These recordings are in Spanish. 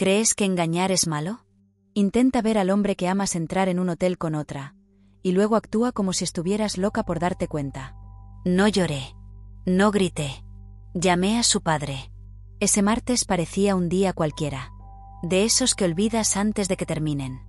¿Crees que engañar es malo? Intenta ver al hombre que amas entrar en un hotel con otra, y luego actúa como si estuvieras loca por darte cuenta. No lloré. No grité. Llamé a su padre. Ese martes parecía un día cualquiera. De esos que olvidas antes de que terminen.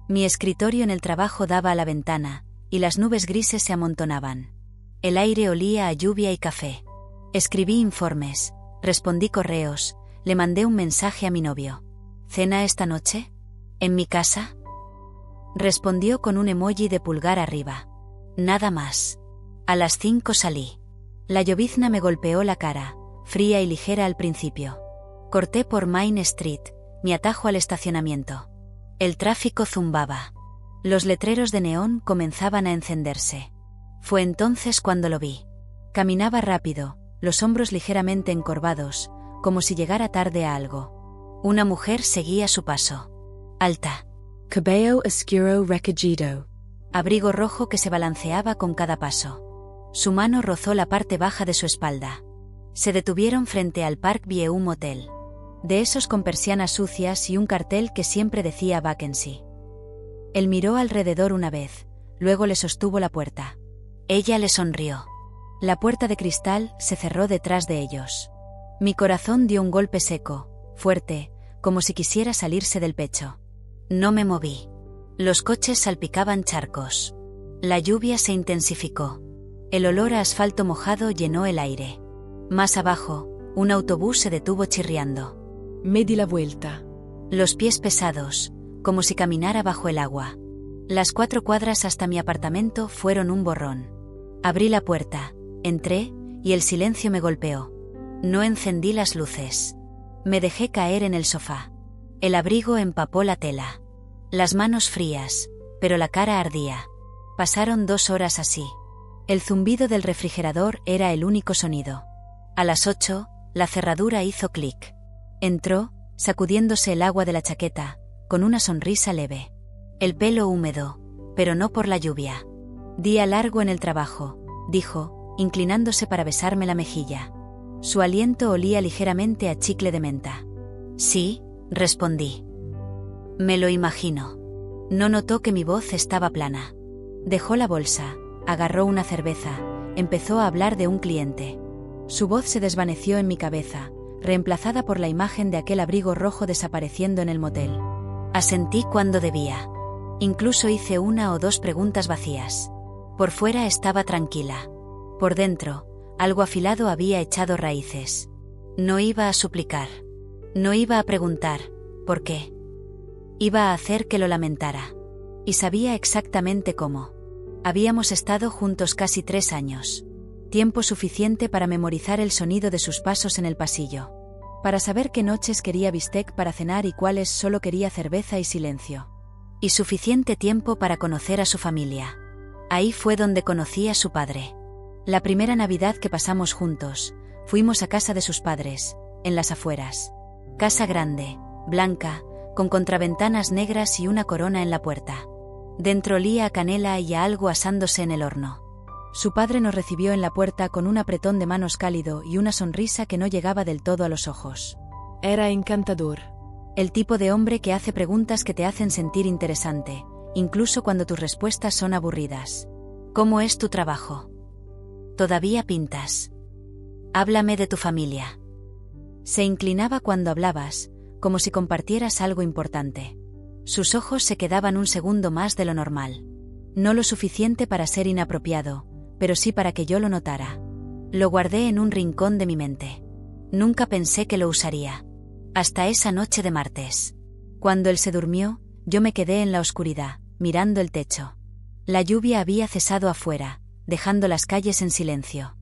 Mi escritorio en el trabajo daba a la ventana, y las nubes grises se amontonaban. El aire olía a lluvia y café. Escribí informes, respondí correos, le mandé un mensaje a mi novio. ¿Cena esta noche? ¿En mi casa? Respondió con un emoji de pulgar arriba. Nada más. A las 5 salí. La llovizna me golpeó la cara, fría y ligera al principio. Corté por Main Street, mi atajo al estacionamiento. El tráfico zumbaba. Los letreros de neón comenzaban a encenderse. Fue entonces cuando lo vi. Caminaba rápido, los hombros ligeramente encorvados, como si llegara tarde a algo. Una mujer seguía su paso. Alta. Cabello oscuro recogido. Abrigo rojo que se balanceaba con cada paso. Su mano rozó la parte baja de su espalda. Se detuvieron frente al Park View Motel. De esos con persianas sucias y un cartel que siempre decía vacancy. Él miró alrededor una vez, luego le sostuvo la puerta. Ella le sonrió. La puerta de cristal se cerró detrás de ellos. Mi corazón dio un golpe seco, fuerte, como si quisiera salirse del pecho. No me moví. Los coches salpicaban charcos. La lluvia se intensificó. El olor a asfalto mojado llenó el aire. Más abajo, un autobús se detuvo chirriando. Me di la vuelta. Los pies pesados, como si caminara bajo el agua. Las 4 cuadras hasta mi apartamento fueron un borrón. Abrí la puerta, entré, y el silencio me golpeó. No encendí las luces. Me dejé caer en el sofá. El abrigo empapó la tela. Las manos frías, pero la cara ardía. Pasaron 2 horas así. El zumbido del refrigerador era el único sonido. A las 8, la cerradura hizo clic. Entró, sacudiéndose el agua de la chaqueta, con una sonrisa leve. El pelo húmedo, pero no por la lluvia. Día largo en el trabajo, dijo, inclinándose para besarme la mejilla. Su aliento olía ligeramente a chicle de menta. Sí, respondí. Me lo imagino. No notó que mi voz estaba plana. Dejó la bolsa, agarró una cerveza, empezó a hablar de un cliente. Su voz se desvaneció en mi cabeza, reemplazada por la imagen de aquel abrigo rojo desapareciendo en el motel. Asentí cuando debía. Incluso hice 1 o 2 preguntas vacías. Por fuera estaba tranquila. Por dentro, algo afilado había echado raíces. No iba a suplicar. No iba a preguntar, ¿por qué? Iba a hacer que lo lamentara. Y sabía exactamente cómo. Habíamos estado juntos casi 3 años. Tiempo suficiente para memorizar el sonido de sus pasos en el pasillo. Para saber qué noches quería bistec para cenar y cuáles solo quería cerveza y silencio. Y suficiente tiempo para conocer a su familia. Ahí fue donde conocí a su padre. La primera Navidad que pasamos juntos, fuimos a casa de sus padres, en las afueras. Casa grande, blanca, con contraventanas negras y una corona en la puerta. Dentro olía a canela y a algo asándose en el horno. Su padre nos recibió en la puerta con un apretón de manos cálido y una sonrisa que no llegaba del todo a los ojos. Era encantador. El tipo de hombre que hace preguntas que te hacen sentir interesante, incluso cuando tus respuestas son aburridas. ¿Cómo es tu trabajo? Todavía pintas. Háblame de tu familia. Se inclinaba cuando hablabas, como si compartieras algo importante. Sus ojos se quedaban un segundo más de lo normal. No lo suficiente para ser inapropiado, pero sí para que yo lo notara. Lo guardé en un rincón de mi mente. Nunca pensé que lo usaría. Hasta esa noche de martes. Cuando él se durmió, yo me quedé en la oscuridad, mirando el techo. La lluvia había cesado afuera, dejando las calles en silencio.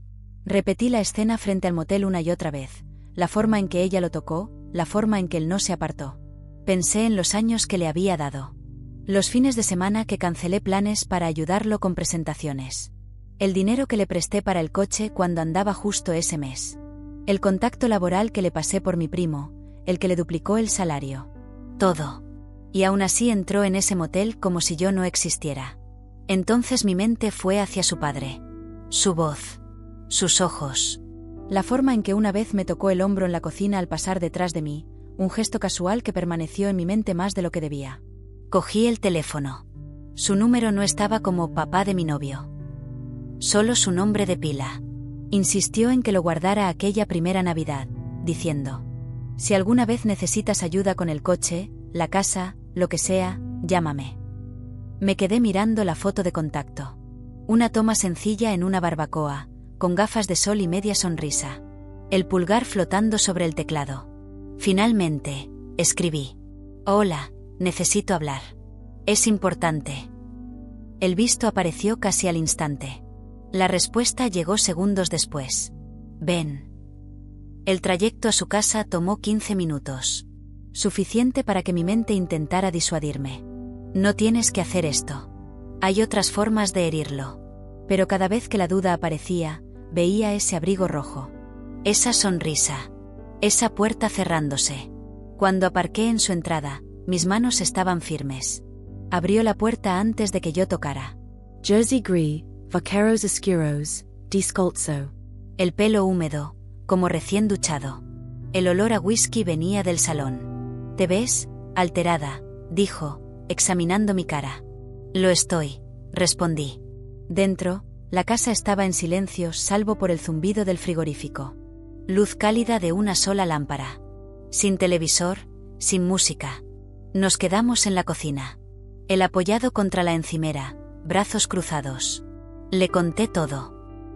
Repetí la escena frente al motel una y otra vez, la forma en que ella lo tocó, la forma en que él no se apartó. Pensé en los años que le había dado. Los fines de semana que cancelé planes para ayudarlo con presentaciones. El dinero que le presté para el coche cuando andaba justo ese mes. El contacto laboral que le pasé por mi primo, el que le duplicó el salario. Todo. Y aún así entró en ese motel como si yo no existiera. Entonces mi mente fue hacia su padre. Su voz. Sus ojos. La forma en que una vez me tocó el hombro en la cocina al pasar detrás de mí, un gesto casual que permaneció en mi mente más de lo que debía. Cogí el teléfono. Su número no estaba como papá de mi novio. Solo su nombre de pila. Insistió en que lo guardara aquella primera Navidad, diciendo: si alguna vez necesitas ayuda con el coche, la casa, lo que sea, llámame. Me quedé mirando la foto de contacto. Una toma sencilla en una barbacoa, con gafas de sol y media sonrisa. El pulgar flotando sobre el teclado. Finalmente, escribí: hola, necesito hablar. Es importante. El visto apareció casi al instante. La respuesta llegó segundos después. Ven. El trayecto a su casa tomó 15 minutos. Suficiente para que mi mente intentara disuadirme. No tienes que hacer esto. Hay otras formas de herirlo. Pero cada vez que la duda aparecía, veía ese abrigo rojo. Esa sonrisa. Esa puerta cerrándose. Cuando aparqué en su entrada, mis manos estaban firmes. Abrió la puerta antes de que yo tocara. Jersey Grey, Vaqueros Oscuros, Descalzo. El pelo húmedo, como recién duchado. El olor a whisky venía del salón. ¿Te ves? Alterada, dijo, examinando mi cara. Lo estoy, respondí. Dentro, la casa estaba en silencio salvo por el zumbido del frigorífico. Luz cálida de una sola lámpara. Sin televisor, sin música. Nos quedamos en la cocina. Él apoyado contra la encimera, brazos cruzados. Le conté todo.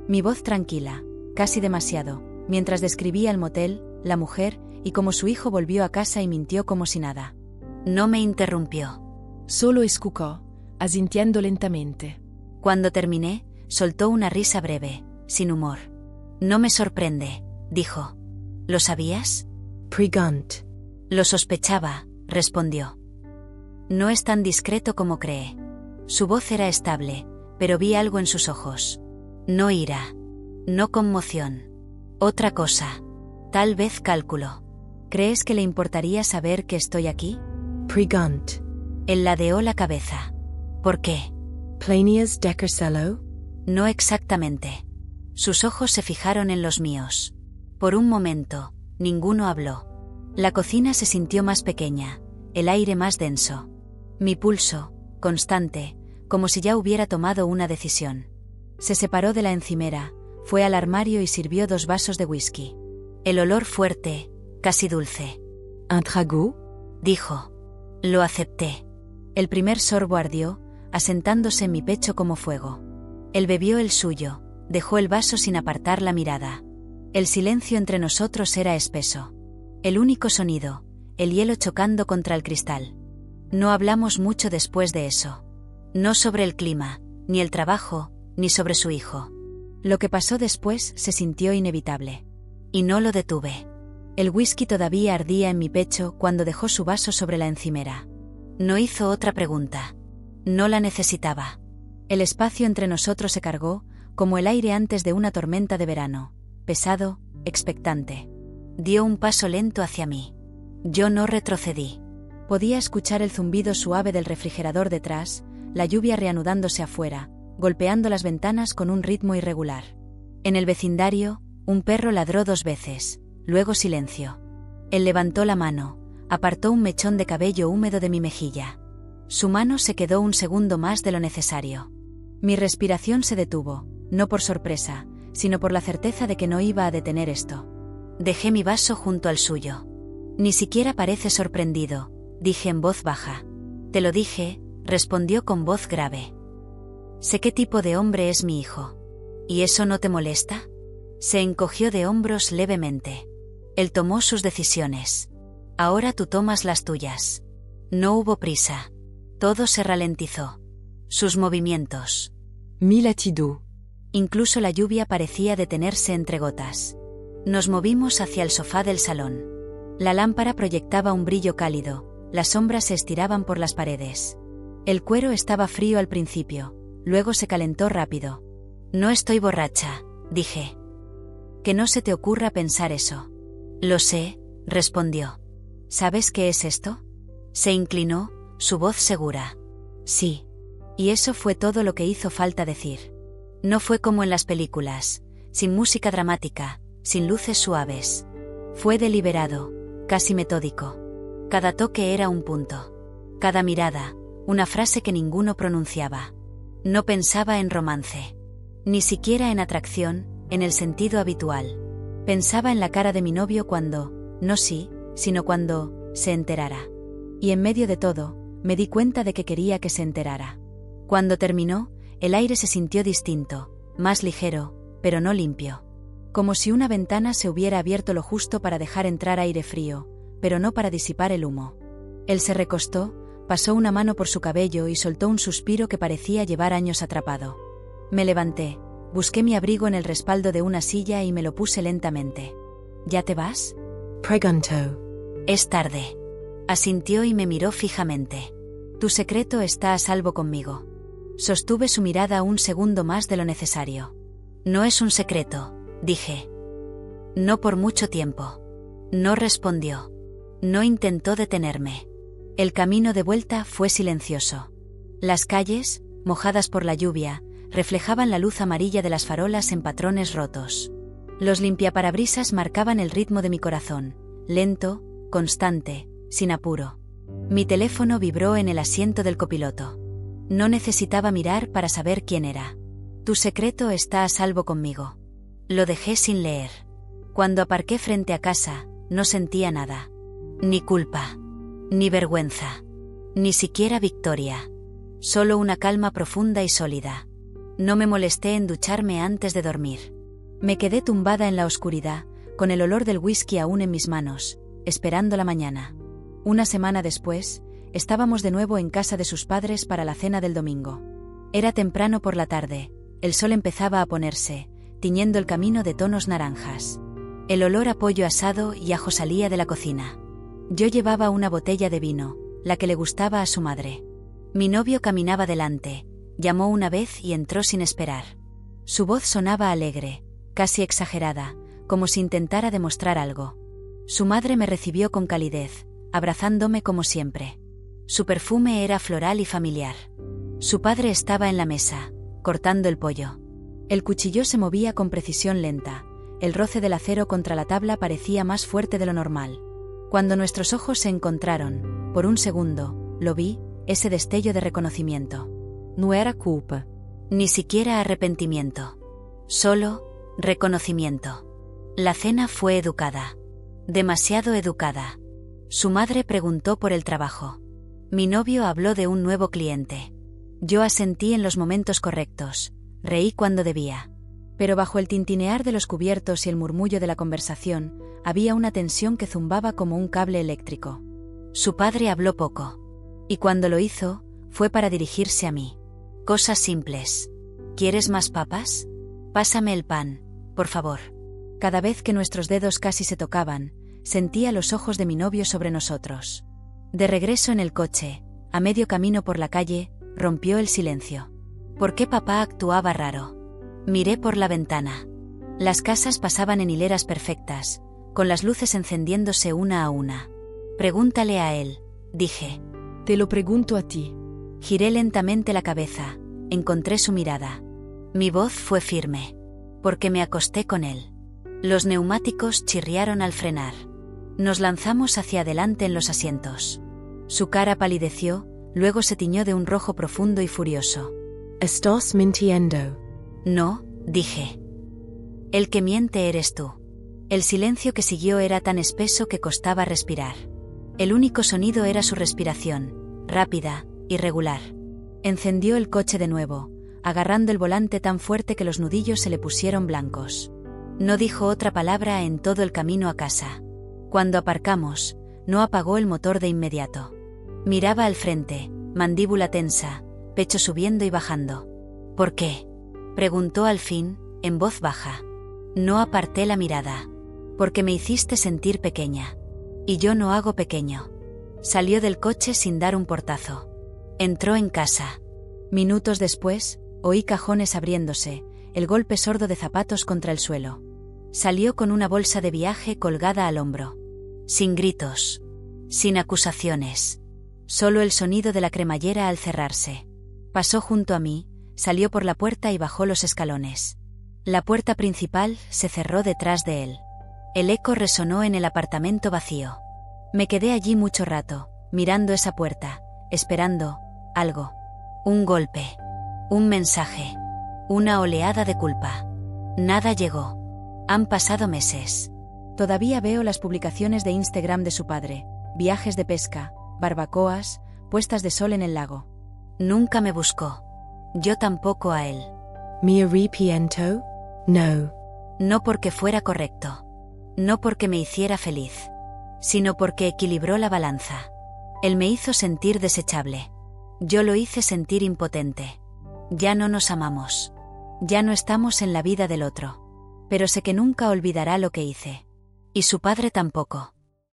Mi voz tranquila, casi demasiado, mientras describía el motel, la mujer, y cómo su hijo volvió a casa y mintió como si nada. No me interrumpió. Solo escuchó, asintiendo lentamente. Cuando terminé, soltó una risa breve, sin humor. No me sorprende, dijo. ¿Lo sabías? Pregant. Lo sospechaba, respondió. No es tan discreto como cree. Su voz era estable, pero vi algo en sus ojos. No ira. No conmoción. Otra cosa. Tal vez cálculo. ¿Crees que le importaría saber que estoy aquí? Pregant. Él ladeó la cabeza. ¿Por qué? Planius Deckercello. No exactamente. Sus ojos se fijaron en los míos. Por un momento, ninguno habló. La cocina se sintió más pequeña, el aire más denso. Mi pulso, constante, como si ya hubiera tomado una decisión. Se separó de la encimera, fue al armario y sirvió 2 vasos de whisky. El olor fuerte, casi dulce. Un trago, dijo. Lo acepté. El primer sorbo ardió, asentándose en mi pecho como fuego. Él bebió el suyo, dejó el vaso sin apartar la mirada. El silencio entre nosotros era espeso. El único sonido, el hielo chocando contra el cristal. No hablamos mucho después de eso. No sobre el clima, ni el trabajo, ni sobre su hijo. Lo que pasó después se sintió inevitable. Y no lo detuve. El whisky todavía ardía en mi pecho cuando dejó su vaso sobre la encimera. No hizo otra pregunta. No la necesitaba. El espacio entre nosotros se cargó, como el aire antes de una tormenta de verano, pesado, expectante. Dio un paso lento hacia mí. Yo no retrocedí. Podía escuchar el zumbido suave del refrigerador detrás, la lluvia reanudándose afuera, golpeando las ventanas con un ritmo irregular. En el vecindario, un perro ladró 2 veces, luego silencio. Él levantó la mano, apartó un mechón de cabello húmedo de mi mejilla. Su mano se quedó un segundo más de lo necesario. Mi respiración se detuvo, no por sorpresa, sino por la certeza de que no iba a detener esto. Dejé mi vaso junto al suyo. Ni siquiera parece sorprendido, dije en voz baja. Te lo dije, respondió con voz grave. Sé qué tipo de hombre es mi hijo. ¿Y eso no te molesta? Se encogió de hombros levemente. Él tomó sus decisiones. Ahora tú tomas las tuyas. No hubo prisa. Todo se ralentizó. Sus movimientos. Mi latido. Incluso la lluvia parecía detenerse entre gotas. Nos movimos hacia el sofá del salón. La lámpara proyectaba un brillo cálido, las sombras se estiraban por las paredes. El cuero estaba frío al principio, luego se calentó rápido. No estoy borracha, dije. Que no se te ocurra pensar eso. Lo sé, respondió. ¿Sabes qué es esto? Se inclinó, su voz segura. Sí. Y eso fue todo lo que hizo falta decir. No fue como en las películas, sin música dramática, sin luces suaves. Fue deliberado, casi metódico. Cada toque era un punto. Cada mirada, una frase que ninguno pronunciaba. No pensaba en romance. Ni siquiera en atracción, en el sentido habitual. Pensaba en la cara de mi novio cuando, no sí, sino cuando, se enterara. Y en medio de todo, me di cuenta de que quería que se enterara. Cuando terminó, el aire se sintió distinto, más ligero, pero no limpio. Como si una ventana se hubiera abierto lo justo para dejar entrar aire frío, pero no para disipar el humo. Él se recostó, pasó una mano por su cabello y soltó un suspiro que parecía llevar años atrapado. Me levanté, busqué mi abrigo en el respaldo de una silla y me lo puse lentamente. ¿Ya te vas? Preguntó. Es tarde. Asintió y me miró fijamente. Tu secreto está a salvo conmigo. Sostuve su mirada un segundo más de lo necesario. No es un secreto, dije. No por mucho tiempo. No respondió. No intentó detenerme. El camino de vuelta fue silencioso. Las calles, mojadas por la lluvia, reflejaban la luz amarilla de las farolas en patrones rotos. Los limpiaparabrisas marcaban el ritmo de mi corazón, lento, constante, sin apuro. Mi teléfono vibró en el asiento del copiloto. No necesitaba mirar para saber quién era. Tu secreto está a salvo conmigo. Lo dejé sin leer. Cuando aparqué frente a casa, no sentía nada. Ni culpa. Ni vergüenza. Ni siquiera victoria. Solo una calma profunda y sólida. No me molesté en ducharme antes de dormir. Me quedé tumbada en la oscuridad, con el olor del whisky aún en mis manos, esperando la mañana. Una semana después, estábamos de nuevo en casa de sus padres para la cena del domingo. Era temprano por la tarde, el sol empezaba a ponerse, tiñendo el camino de tonos naranjas. El olor a pollo asado y ajo salía de la cocina. Yo llevaba una botella de vino, la que le gustaba a su madre. Mi novio caminaba delante, llamó una vez y entró sin esperar. Su voz sonaba alegre, casi exagerada, como si intentara demostrar algo. Su madre me recibió con calidez, abrazándome como siempre. Su perfume era floral y familiar. Su padre estaba en la mesa, cortando el pollo. El cuchillo se movía con precisión lenta, el roce del acero contra la tabla parecía más fuerte de lo normal. Cuando nuestros ojos se encontraron, por un segundo, lo vi, ese destello de reconocimiento. No era culpa. Ni siquiera arrepentimiento. Solo reconocimiento. La cena fue educada. Demasiado educada. Su madre preguntó por el trabajo. Mi novio habló de un nuevo cliente. Yo asentí en los momentos correctos, reí cuando debía. Pero bajo el tintinear de los cubiertos y el murmullo de la conversación, había una tensión que zumbaba como un cable eléctrico. Su padre habló poco. Y cuando lo hizo, fue para dirigirse a mí. Cosas simples. ¿Quieres más papas? Pásame el pan, por favor. Cada vez que nuestros dedos casi se tocaban, sentía los ojos de mi novio sobre nosotros. De regreso en el coche, a medio camino por la calle, rompió el silencio. ¿Por qué papá actuaba raro? Miré por la ventana. Las casas pasaban en hileras perfectas, con las luces encendiéndose una a una. Pregúntale a él, dije. Te lo pregunto a ti. Giré lentamente la cabeza, encontré su mirada. Mi voz fue firme. Porque me acosté con él. Los neumáticos chirriaron al frenar. Nos lanzamos hacia adelante en los asientos. Su cara palideció, luego se tiñó de un rojo profundo y furioso. ¿Estás mintiendo? No, dije. El que miente eres tú. El silencio que siguió era tan espeso que costaba respirar. El único sonido era su respiración, rápida, irregular. Encendió el coche de nuevo, agarrando el volante tan fuerte que los nudillos se le pusieron blancos. No dijo otra palabra en todo el camino a casa. Cuando aparcamos, no apagó el motor de inmediato. Miraba al frente, mandíbula tensa, pecho subiendo y bajando. ¿Por qué? Preguntó al fin, en voz baja. No aparté la mirada. Porque me hiciste sentir pequeña. Y yo no hago pequeño. Salió del coche sin dar un portazo. Entró en casa. Minutos después, oí cajones abriéndose, el golpe sordo de zapatos contra el suelo. Salió con una bolsa de viaje colgada al hombro. Sin gritos. Sin acusaciones. Solo el sonido de la cremallera al cerrarse. Pasó junto a mí, salió por la puerta y bajó los escalones. La puerta principal se cerró detrás de él. El eco resonó en el apartamento vacío. Me quedé allí mucho rato, mirando esa puerta, esperando algo. Un golpe. Un mensaje. Una oleada de culpa. Nada llegó. Han pasado meses. Todavía veo las publicaciones de Instagram de su padre, viajes de pesca, barbacoas, puestas de sol en el lago. Nunca me buscó. Yo tampoco a él. Me arrepiento? No. No porque fuera correcto. No porque me hiciera feliz. Sino porque equilibró la balanza. Él me hizo sentir desechable. Yo lo hice sentir impotente. Ya no nos amamos. Ya no estamos en la vida del otro. Pero sé que nunca olvidará lo que hice. Y su padre tampoco.